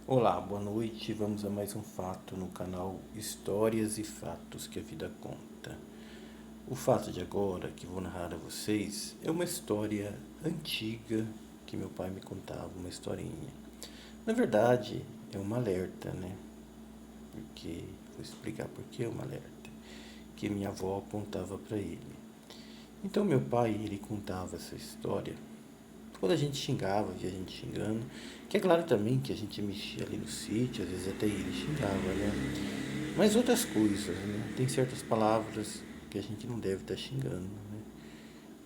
Olá, boa noite. Vamos a mais um fato no canal Histórias e Fatos que a Vida Conta. O fato de agora que vou narrar a vocês é uma história antiga que meu pai me contava, uma historinha. Na verdade, é uma alerta, né? Porque vou explicar por que é uma alerta que minha avó contava para ele. Então meu pai, ele contava essa história quando a gente xingava, via a gente xingando, que é claro também que a gente mexia ali no sítio, às vezes até ele xingava, né? Mas outras coisas, né? Tem certas palavras que a gente não deve estar xingando, né?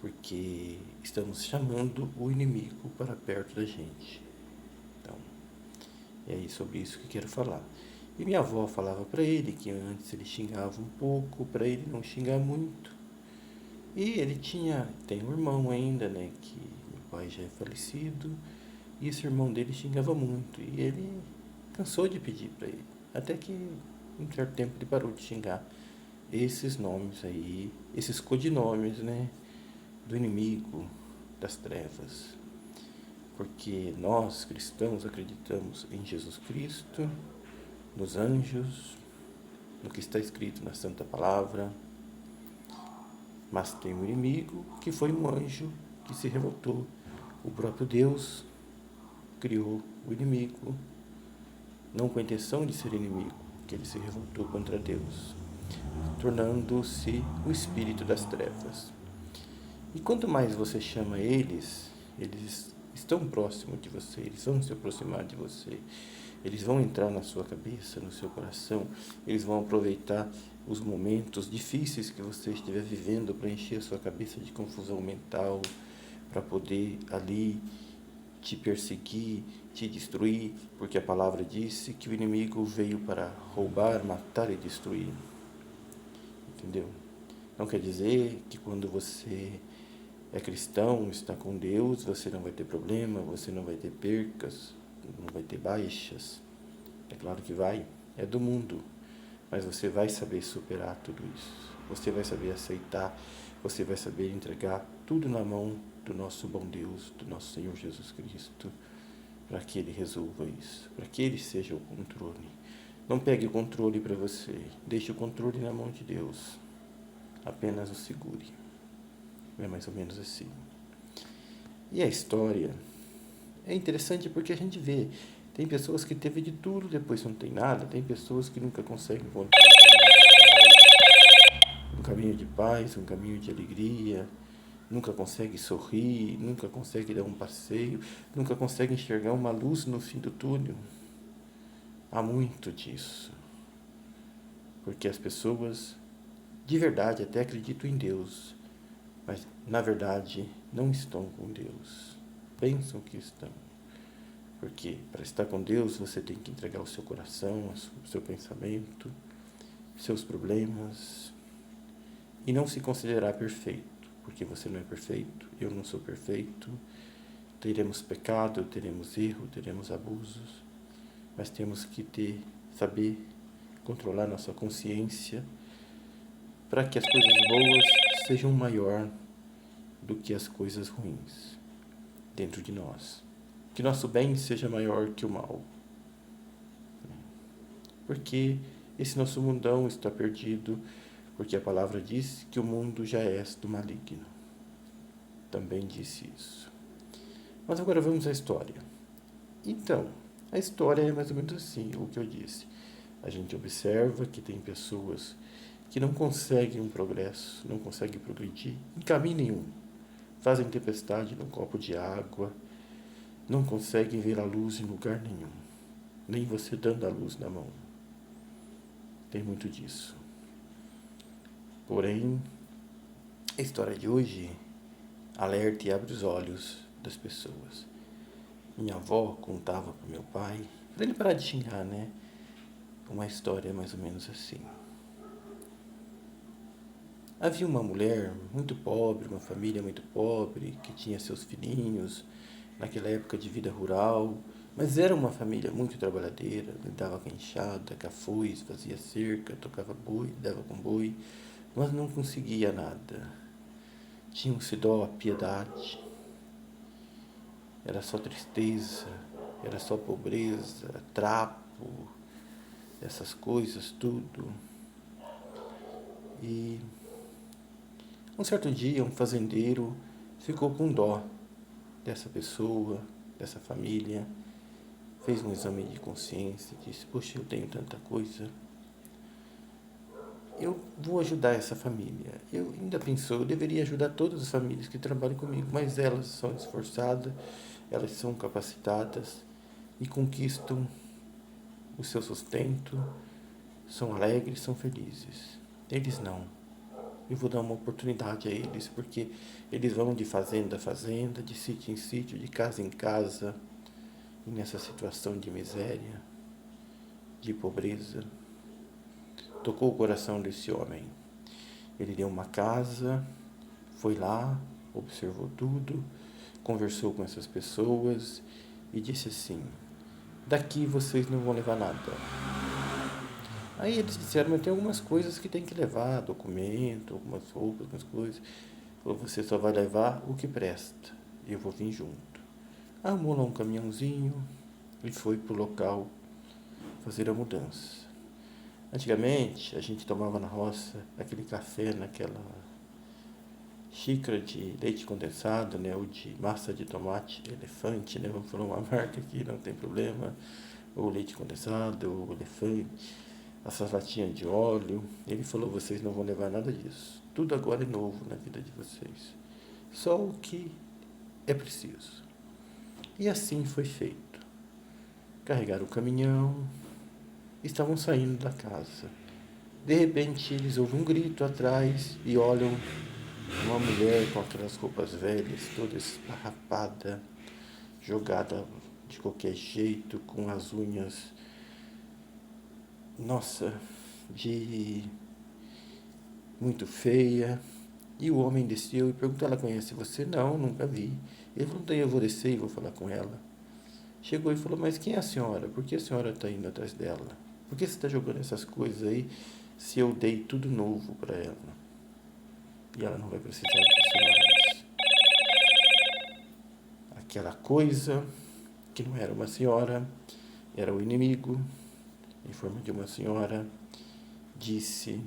Porque estamos chamando o inimigo para perto da gente. Então, é sobre isso que quero falar. E minha avó falava para ele que antes ele xingava um pouco, para ele não xingar muito. E ele tem um irmão ainda, né, que meu pai já é falecido, e esse irmão dele xingava muito, e ele cansou de pedir para ele, até que em certo tempo ele parou de xingar esses nomes aí, esses codinomes, né, do inimigo das trevas, porque nós cristãos acreditamos em Jesus Cristo, nos anjos, no que está escrito na Santa Palavra, mas tem um inimigo que foi um anjo que se revoltou. O próprio Deus criou o inimigo, não com a intenção de ser inimigo, que ele se revoltou contra Deus, tornando-se o espírito das trevas. E quanto mais você chama eles, eles estão próximos de você, eles vão se aproximar de você, eles vão entrar na sua cabeça, no seu coração, eles vão aproveitar os momentos difíceis que você estiver vivendo para encher a sua cabeça de confusão mental, para poder ali te perseguir, te destruir, porque a palavra disse que o inimigo veio para roubar, matar e destruir. Entendeu? Não quer dizer que quando você é cristão, está com Deus, você não vai ter problema, você não vai ter percas, não vai ter baixas. É claro que vai, é do mundo, mas você vai saber superar tudo isso. Você vai saber aceitar, você vai saber entregar tudo na mão do nosso bom Deus, do nosso Senhor Jesus Cristo, para que Ele resolva isso, para que Ele seja o controle. Não pegue o controle para você, deixe o controle na mão de Deus, apenas o segure. É mais ou menos assim. E a história é interessante porque a gente vê, tem pessoas que teve de tudo, depois não tem nada, tem pessoas que nunca conseguem encontrar um caminho de paz, um caminho de alegria, nunca consegue sorrir, nunca consegue dar um passeio, nunca consegue enxergar uma luz no fim do túnel. Há muito disso, porque as pessoas de verdade até acreditam em Deus, mas na verdade não estão com Deus. Pensam que estão. Porque para estar com Deus você tem que entregar o seu coração, o seu pensamento, seus problemas e não se considerar perfeito, porque você não é perfeito, eu não sou perfeito. Teremos pecado, teremos erro, teremos abusos, mas temos que saber controlar nossa consciência para que as coisas boas sejam maior do que as coisas ruins dentro de nós. Que nosso bem seja maior que o mal. Porque esse nosso mundão está perdido, porque a palavra diz que o mundo já é do maligno. Também disse isso. Mas agora vamos à história. Então, a história é mais ou menos assim, o que eu disse. A gente observa que tem pessoas que não conseguem um progresso, não conseguem progredir em caminho nenhum. Fazem tempestade num copo de água, não conseguem ver a luz em lugar nenhum, nem você dando a luz na mão. Tem muito disso. Porém, a história de hoje alerta e abre os olhos das pessoas. Minha avó contava para meu pai, para ele parar de xingar, né? Uma história mais ou menos assim. Havia uma mulher muito pobre, uma família muito pobre, que tinha seus filhinhos, naquela época de vida rural, mas era uma família muito trabalhadeira, lidava com enxada, com a foice, fazia cerca, tocava boi, dava com boi, mas não conseguia nada. Tinha-se dó, piedade, era só tristeza, era só pobreza, trapo, essas coisas, tudo. E um certo dia, um fazendeiro ficou com dó dessa pessoa, dessa família, fez um exame de consciência, disse: poxa, eu tenho tanta coisa, eu vou ajudar essa família. Eu ainda pensou, eu deveria ajudar todas as famílias que trabalham comigo, mas elas são esforçadas, elas são capacitadas e conquistam o seu sustento, são alegres, são felizes. Eles não. Eu vou dar uma oportunidade a eles, porque eles vão de fazenda a fazenda, de sítio em sítio, de casa em casa, e nessa situação de miséria, de pobreza. Tocou o coração desse homem. Ele deu uma casa, foi lá, observou tudo, conversou com essas pessoas e disse assim: daqui vocês não vão levar nada. Aí eles disseram: mas tem algumas coisas que tem que levar, documento, algumas roupas, algumas coisas. Falou: você só vai levar o que presta, eu vou vir junto. Arrumou lá um caminhãozinho e foi pro local fazer a mudança. Antigamente, a gente tomava na roça aquele café naquela xícara de leite condensado, né, ou de massa de tomate elefante, né, vamos falar uma marca aqui, não tem problema, ou leite condensado, ou elefante, essas latinhas de óleo. Ele falou: vocês não vão levar nada disso, tudo agora é novo na vida de vocês, só o que é preciso. E assim foi feito. Carregaram o caminhão, estavam saindo da casa. De repente eles ouvem um grito atrás e olham uma mulher com aquelas roupas velhas, toda esfarrapada, jogada de qualquer jeito, com as unhas, nossa, de muito feia. E o homem desceu e perguntou: ela conhece você? Não, nunca vi. Ele falou: então eu vou descer e vou falar com ela. Chegou e falou: mas quem é a senhora? Por que a senhora está indo atrás dela? Por que você está jogando essas coisas aí se eu dei tudo novo para ela? E ela não vai precisar disso mais. Aquela coisa que não era uma senhora, era o inimigo, em forma de uma senhora, disse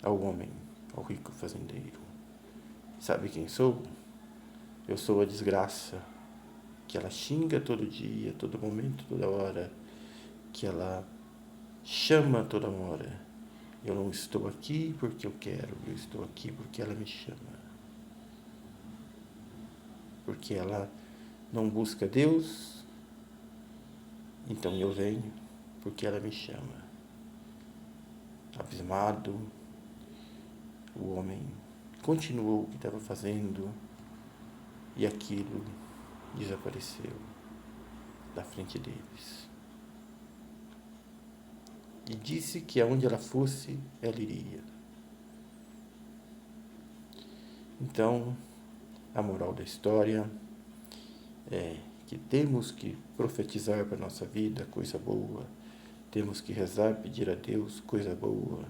ao homem, ao rico fazendeiro: sabe quem sou? Eu sou a desgraça que ela xinga todo dia, todo momento, toda hora, que ela chama toda hora. Eu não estou aqui porque eu quero, eu estou aqui porque ela me chama. Porque ela não busca Deus, então eu venho porque ela me chama. Abismado, o homem continuou o que estava fazendo e aquilo desapareceu da frente deles. E disse que aonde ela fosse, ela iria. Então, a moral da história é que temos que profetizar para a nossa vida coisa boa, temos que rezar, pedir a Deus coisa boa.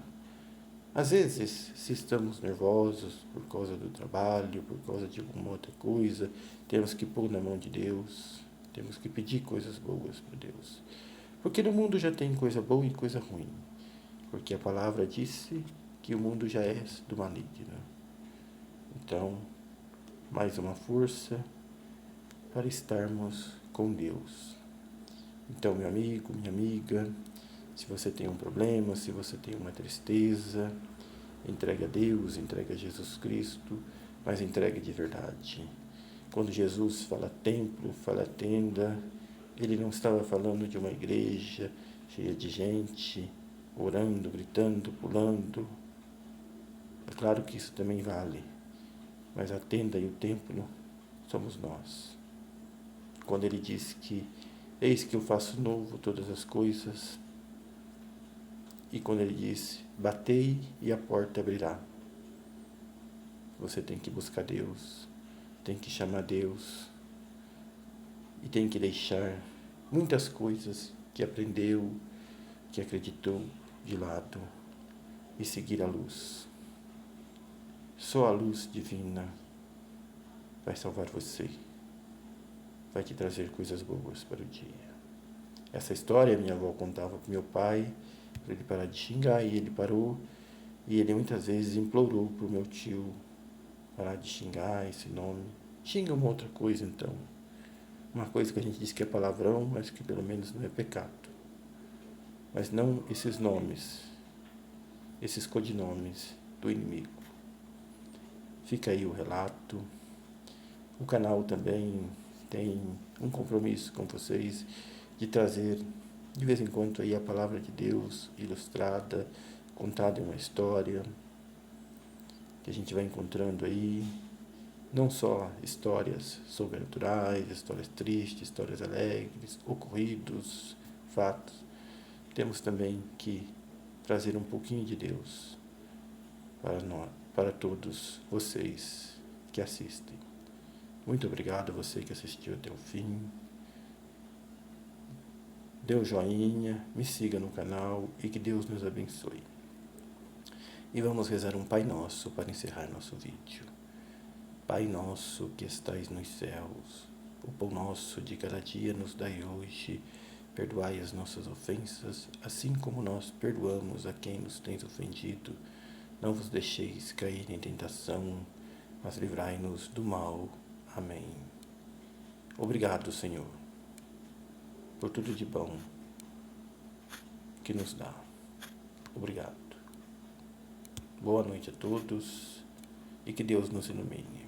Às vezes, se estamos nervosos por causa do trabalho, por causa de alguma outra coisa, temos que pôr na mão de Deus, temos que pedir coisas boas para Deus. Porque no mundo já tem coisa boa e coisa ruim. Porque a palavra disse que o mundo já é do maligno. Então, mais uma força para estarmos com Deus. Então, meu amigo, minha amiga, se você tem um problema, se você tem uma tristeza, entregue a Deus, entregue a Jesus Cristo, mas entregue de verdade. Quando Jesus fala templo, fala tenda, ele não estava falando de uma igreja cheia de gente, orando, gritando, pulando. É claro que isso também vale, mas a tenda e o templo somos nós. Quando ele diz que eis que eu faço novo todas as coisas, e quando ele diz: batei e a porta abrirá. Você tem que buscar Deus, tem que chamar Deus e tem que deixar muitas coisas que aprendeu, que acreditou de lado e seguir a luz. Só a luz divina vai salvar você. vai te trazer coisas boas para o dia. Essa história minha avó contava para meu pai, para ele parar de xingar, e ele parou, e ele muitas vezes implorou para o meu tio parar de xingar esse nome. Xinga uma outra coisa então. Uma coisa que a gente diz que é palavrão, mas que pelo menos não é pecado. Mas não esses nomes, esses codinomes do inimigo. Fica aí o relato. O canal também tem um compromisso com vocês de trazer de vez em quando aí a palavra de Deus ilustrada, contada em uma história que a gente vai encontrando aí, não só histórias sobrenaturais, histórias tristes, histórias alegres, ocorridos, fatos. Temos também que trazer um pouquinho de Deus para nós, para todos vocês que assistem. Muito obrigado a você que assistiu até o fim. Dê um joinha, me siga no canal e que Deus nos abençoe. E vamos rezar um Pai Nosso para encerrar nosso vídeo. Pai nosso que estais nos céus, o pão nosso de cada dia nos dai hoje. Perdoai as nossas ofensas, assim como nós perdoamos a quem nos tem ofendido. Não vos deixeis cair em tentação, mas livrai-nos do mal. Amém. Obrigado, Senhor, por tudo de bom que nos dá. Obrigado. Boa noite a todos e que Deus nos ilumine.